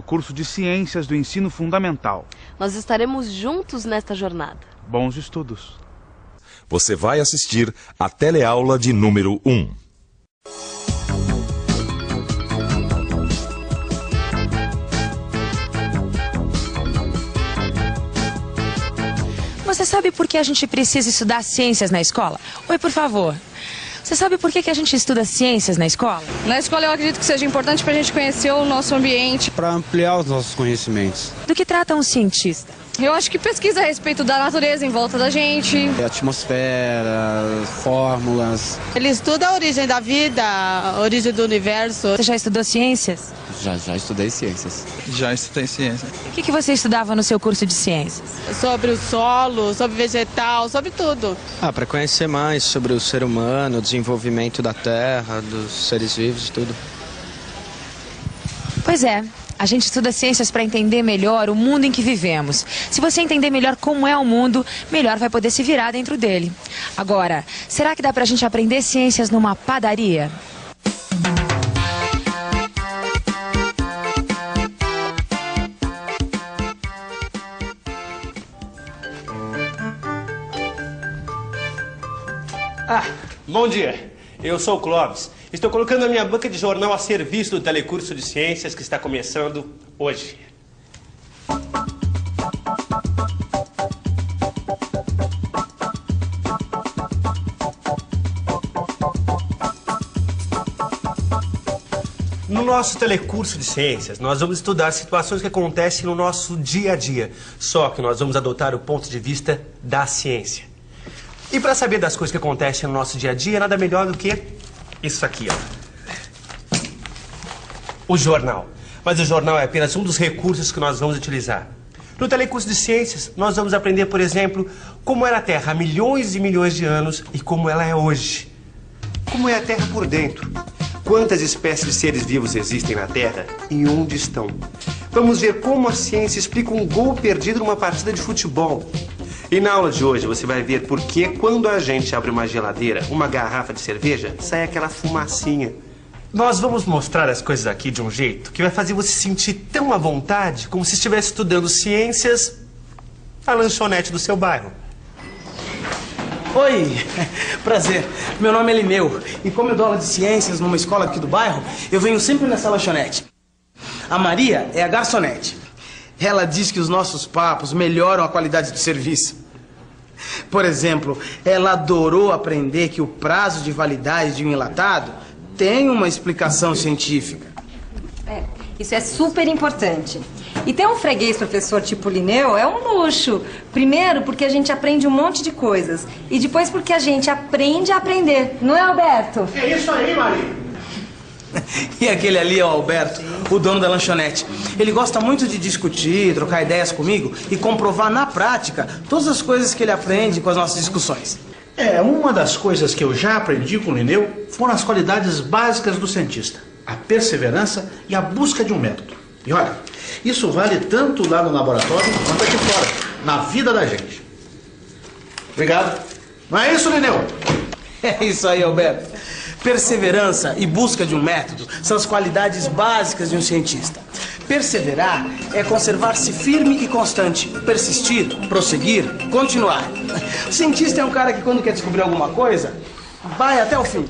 curso de Ciências do Ensino Fundamental. Nós estaremos juntos nesta jornada. Bons estudos. Você vai assistir a teleaula de número 1. Você sabe por que a gente precisa estudar ciências na escola? Oi, por favor. Você sabe por que a gente estuda ciências na escola? Na escola eu acredito que seja importante para a gente conhecer o nosso ambiente. Para ampliar os nossos conhecimentos. Do que trata um cientista? Eu acho que pesquisa a respeito da natureza em volta da gente. Atmosfera, fórmulas. Ele estuda a origem da vida, a origem do universo. Você já estudou ciências? Já estudei ciências. Já estudei ciências. O que você estudava no seu curso de ciências? Sobre o solo, sobre vegetal, sobre tudo. Para conhecer mais sobre o ser humano, o desenvolvimento da Terra, dos seres vivos e tudo. Pois é. A gente estuda ciências para entender melhor o mundo em que vivemos. Se você entender melhor como é o mundo, melhor vai poder se virar dentro dele. Agora, será que dá pra gente aprender ciências numa padaria? Bom dia. Eu sou o Clóvis. Estou colocando a minha banca de jornal a serviço do telecurso de ciências que está começando hoje. No nosso telecurso de ciências, nós vamos estudar situações que acontecem no nosso dia a dia. Só que nós vamos adotar o ponto de vista da ciência. E para saber das coisas que acontecem no nosso dia a dia, nada melhor do que isso aqui, ó. O jornal. Mas o jornal é apenas um dos recursos que nós vamos utilizar. No telecurso de ciências, nós vamos aprender, por exemplo, como era a Terra há milhões e milhões de anos e como ela é hoje. Como é a Terra por dentro. Quantas espécies de seres vivos existem na Terra e onde estão. Vamos ver como a ciência explica um gol perdido numa partida de futebol. E na aula de hoje você vai ver por que quando a gente abre uma geladeira, uma garrafa de cerveja, sai aquela fumacinha. Nós vamos mostrar as coisas aqui de um jeito que vai fazer você se sentir tão à vontade como se estivesse estudando ciências na lanchonete do seu bairro. Oi, prazer. Meu nome é Lineu e como eu dou aula de ciências numa escola aqui do bairro, eu venho sempre nessa lanchonete. A Maria é a garçonete. Ela diz que os nossos papos melhoram a qualidade do serviço. Por exemplo, ela adorou aprender que o prazo de validade de um enlatado tem uma explicação científica. Isso é super importante. E ter um freguês professor tipo Lineu é um luxo. Primeiro, porque a gente aprende um monte de coisas. E depois porque a gente aprende a aprender. Não é, Alberto? É isso aí, Maria. E aquele ali é o Alberto, o dono da lanchonete. Ele gosta muito de discutir, trocar ideias comigo e comprovar na prática todas as coisas que ele aprende com as nossas discussões. Uma das coisas que eu já aprendi com o Lineu foram as qualidades básicas do cientista. A perseverança e a busca de um método. E olha, isso vale tanto lá no laboratório quanto aqui fora, na vida da gente. Obrigado. Não é isso, Lineu? É isso aí, Alberto. Perseverança e busca de um método são as qualidades básicas de um cientista. Perseverar é conservar-se firme e constante. Persistir, prosseguir, continuar. O cientista é um cara que quando quer descobrir alguma coisa, vai até o fim.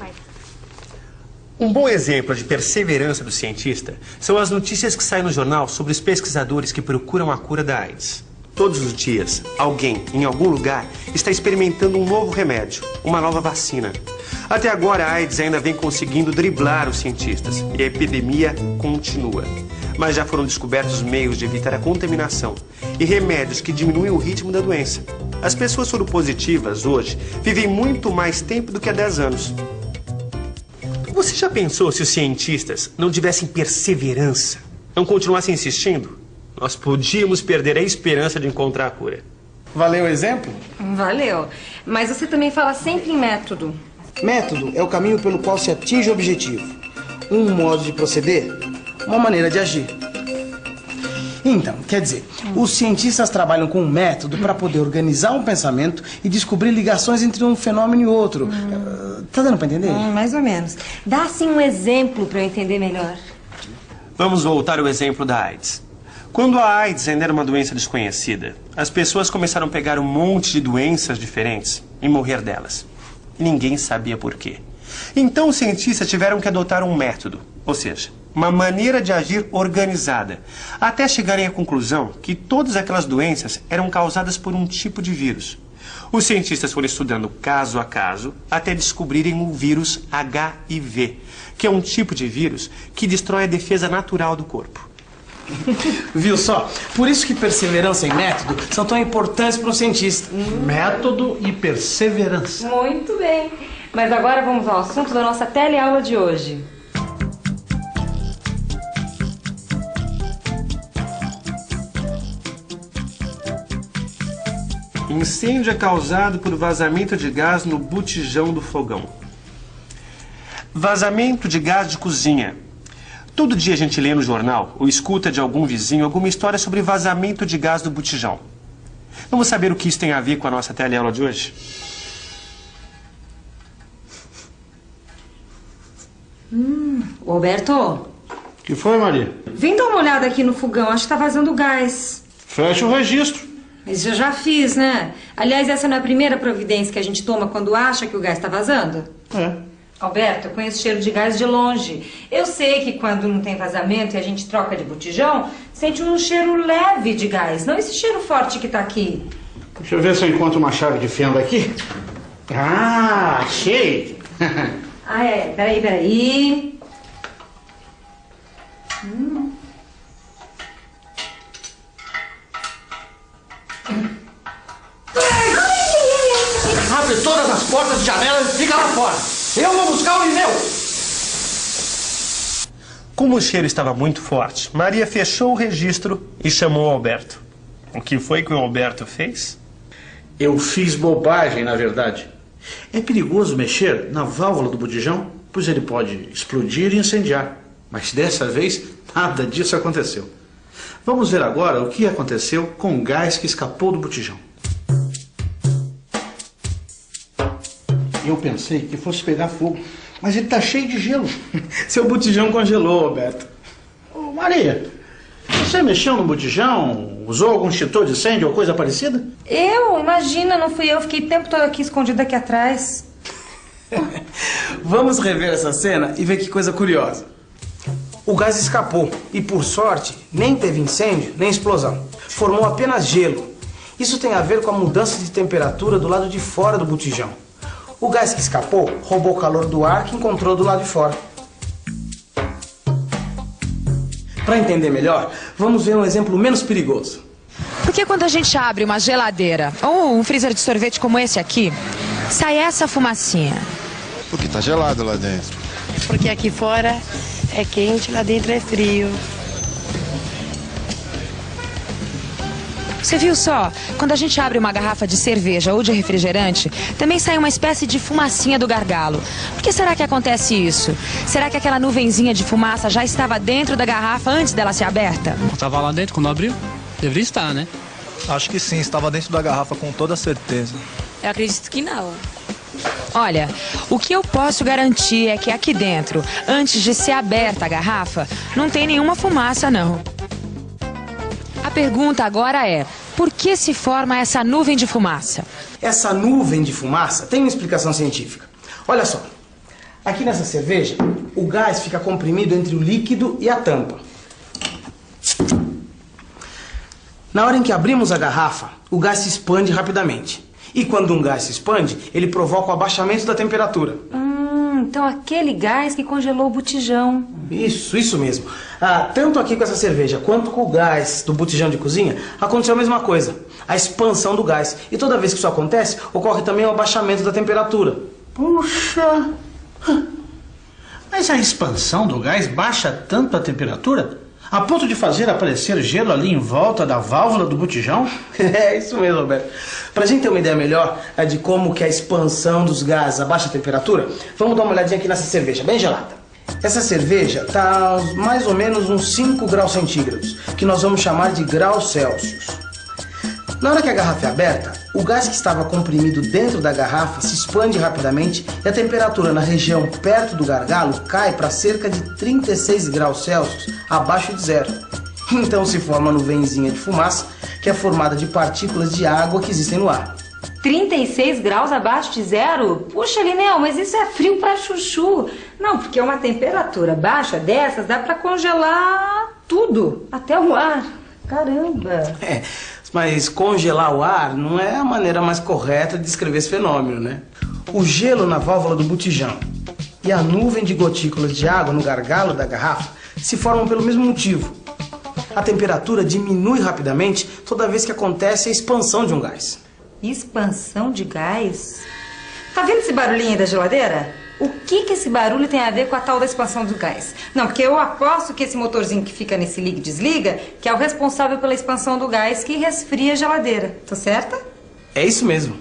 Um bom exemplo de perseverança do cientista são as notícias que saem no jornal sobre os pesquisadores que procuram a cura da AIDS. Todos os dias, alguém, em algum lugar, está experimentando um novo remédio, uma nova vacina. Até agora, a AIDS ainda vem conseguindo driblar os cientistas e a epidemia continua. Mas já foram descobertos meios de evitar a contaminação e remédios que diminuem o ritmo da doença. As pessoas soropositivas hoje vivem muito mais tempo do que há 10 anos. Você já pensou se os cientistas não tivessem perseverança, não continuassem insistindo? Nós podíamos perder a esperança de encontrar a cura. Valeu o exemplo? Valeu. Mas você também fala sempre em método. Método é o caminho pelo qual se atinge o objetivo. Um modo de proceder, uma maneira de agir. Então, quer dizer, os cientistas trabalham com um método para poder organizar um pensamento e descobrir ligações entre um fenômeno e outro. Tá dando para entender? Mais ou menos. Dá assim um exemplo para eu entender melhor. Vamos voltar ao exemplo da AIDS. Quando a AIDS ainda era uma doença desconhecida, as pessoas começaram a pegar um monte de doenças diferentes e morrer delas. E ninguém sabia por quê. Então os cientistas tiveram que adotar um método, ou seja, uma maneira de agir organizada, até chegarem à conclusão que todas aquelas doenças eram causadas por um tipo de vírus. Os cientistas foram estudando caso a caso até descobrirem o vírus HIV, que é um tipo de vírus que destrói a defesa natural do corpo. Viu só? Por isso que perseverança e método são tão importantes para um cientista. Método e perseverança. Muito bem. Mas agora vamos ao assunto da nossa teleaula de hoje. Incêndio é causado por vazamento de gás no botijão do fogão. Vazamento de gás de cozinha. Todo dia a gente lê no jornal ou escuta de algum vizinho alguma história sobre vazamento de gás do botijão. Vamos saber o que isso tem a ver com a nossa teleaula de hoje? Roberto, O que foi, Maria? vem dar uma olhada aqui no fogão, acho que tá vazando gás. Fecha o registro. Mas eu já fiz, né? Aliás, essa não é a primeira providência que a gente toma quando acha que o gás tá vazando? É. Alberto, eu conheço cheiro de gás de longe. Eu sei que quando não tem vazamento e a gente troca de botijão, sente um cheiro leve de gás, não esse cheiro forte que tá aqui. Deixa eu ver se eu encontro uma chave de fenda aqui. Ah, achei. Ah, é. Peraí. Abre todas as portas e janelas e fica lá fora. Eu vou buscar o Lineu. Como o cheiro estava muito forte, Maria fechou o registro e chamou o Alberto. O que foi que o Alberto fez? Eu fiz bobagem, na verdade. É perigoso mexer na válvula do botijão, pois ele pode explodir e incendiar. Mas dessa vez, nada disso aconteceu. Vamos ver agora o que aconteceu com o gás que escapou do botijão. Eu pensei que fosse pegar fogo, mas ele está cheio de gelo. Seu botijão congelou, Roberto. Ô, Maria, você mexeu no botijão? Usou algum extintor de incêndio ou coisa parecida? Imagina, não fui eu, fiquei o tempo todo aqui escondida aqui atrás. Vamos rever essa cena e ver que coisa curiosa. O gás escapou e, por sorte, nem teve incêndio nem explosão. Formou apenas gelo. Isso tem a ver com a mudança de temperatura do lado de fora do botijão. O gás que escapou roubou o calor do ar que encontrou do lado de fora. Para entender melhor, vamos ver um exemplo menos perigoso. Por que quando a gente abre uma geladeira ou um freezer de sorvete como esse aqui, sai essa fumacinha? Porque tá gelado lá dentro. Porque aqui fora é quente, lá dentro é frio. Você viu só? Quando a gente abre uma garrafa de cerveja ou de refrigerante, também sai uma espécie de fumacinha do gargalo. Por que será que acontece isso? Será que aquela nuvenzinha de fumaça já estava dentro da garrafa antes dela ser aberta? Estava lá dentro quando abriu? Deveria estar, né? Acho que sim, estava dentro da garrafa com toda certeza. Eu acredito que não. Olha, o que eu posso garantir é que aqui dentro, antes de ser aberta a garrafa, não tem nenhuma fumaça, não. A pergunta agora é, por que se forma essa nuvem de fumaça? Essa nuvem de fumaça tem uma explicação científica. Olha só, aqui nessa cerveja, o gás fica comprimido entre o líquido e a tampa. Na hora em que abrimos a garrafa, o gás se expande rapidamente. E quando um gás se expande, ele provoca o abaixamento da temperatura. Então aquele gás que congelou o botijão. Isso mesmo. Tanto aqui com essa cerveja quanto com o gás do botijão de cozinha, aconteceu a mesma coisa. A expansão do gás. E toda vez que isso acontece, ocorre também o abaixamento da temperatura. Puxa! Mas a expansão do gás baixa tanto a temperatura a ponto de fazer aparecer gelo ali em volta da válvula do botijão? É isso mesmo, Roberto. Pra gente ter uma ideia melhor de como que a expansão dos gases abaixa a temperatura, vamos dar uma olhadinha aqui nessa cerveja, bem gelada. Essa cerveja tá mais ou menos uns 5 graus centígrados, que nós vamos chamar de graus Celsius. Na hora que a garrafa é aberta, o gás que estava comprimido dentro da garrafa se expande rapidamente e a temperatura na região perto do gargalo cai para cerca de 36 graus Celsius, abaixo de zero. Então se forma uma nuvenzinha de fumaça, que é formada de partículas de água que existem no ar. 36 graus abaixo de zero? Puxa, Lineu, mas isso é frio pra chuchu. Não, porque uma temperatura baixa dessas dá pra congelar tudo, até o ar. Caramba. Mas congelar o ar não é a maneira mais correta de descrever esse fenômeno, né? O gelo na válvula do botijão e a nuvem de gotículas de água no gargalo da garrafa se formam pelo mesmo motivo. A temperatura diminui rapidamente toda vez que acontece a expansão de um gás. Expansão de gás? Tá vendo esse barulhinho aí da geladeira? O que esse barulho tem a ver com a tal da expansão do gás? Não, porque eu aposto que esse motorzinho que fica nesse liga e desliga, que é o responsável pela expansão do gás que resfria a geladeira. Tô certa? É isso mesmo.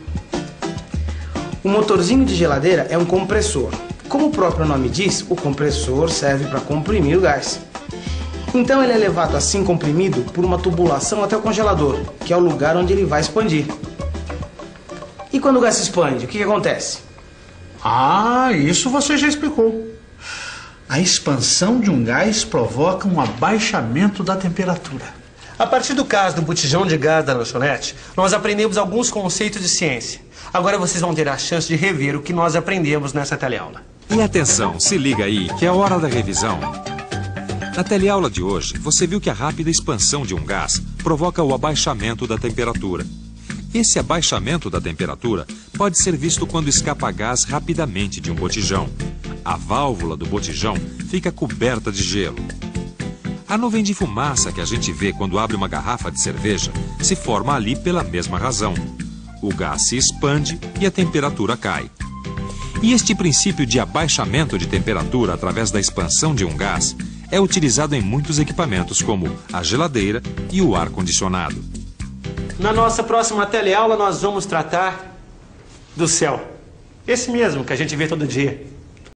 O motorzinho de geladeira é um compressor. Como o próprio nome diz, o compressor serve para comprimir o gás. Então ele é levado assim comprimido por uma tubulação até o congelador, que é o lugar onde ele vai expandir. E quando o gás se expande, o que acontece? Ah, isso você já explicou. A expansão de um gás provoca um abaixamento da temperatura. A partir do caso do botijão de gás da lanchonete, nós aprendemos alguns conceitos de ciência. Agora vocês vão ter a chance de rever o que nós aprendemos nessa teleaula. E atenção, se liga aí, que é hora da revisão. Na teleaula de hoje, você viu que a rápida expansão de um gás provoca o abaixamento da temperatura. Esse abaixamento da temperatura pode ser visto quando escapa gás rapidamente de um botijão. A válvula do botijão fica coberta de gelo. A nuvem de fumaça que a gente vê quando abre uma garrafa de cerveja se forma ali pela mesma razão. O gás se expande e a temperatura cai. E este princípio de abaixamento de temperatura através da expansão de um gás é utilizado em muitos equipamentos, como a geladeira e o ar-condicionado. Na nossa próxima teleaula, nós vamos tratar do céu. Esse mesmo que a gente vê todo dia.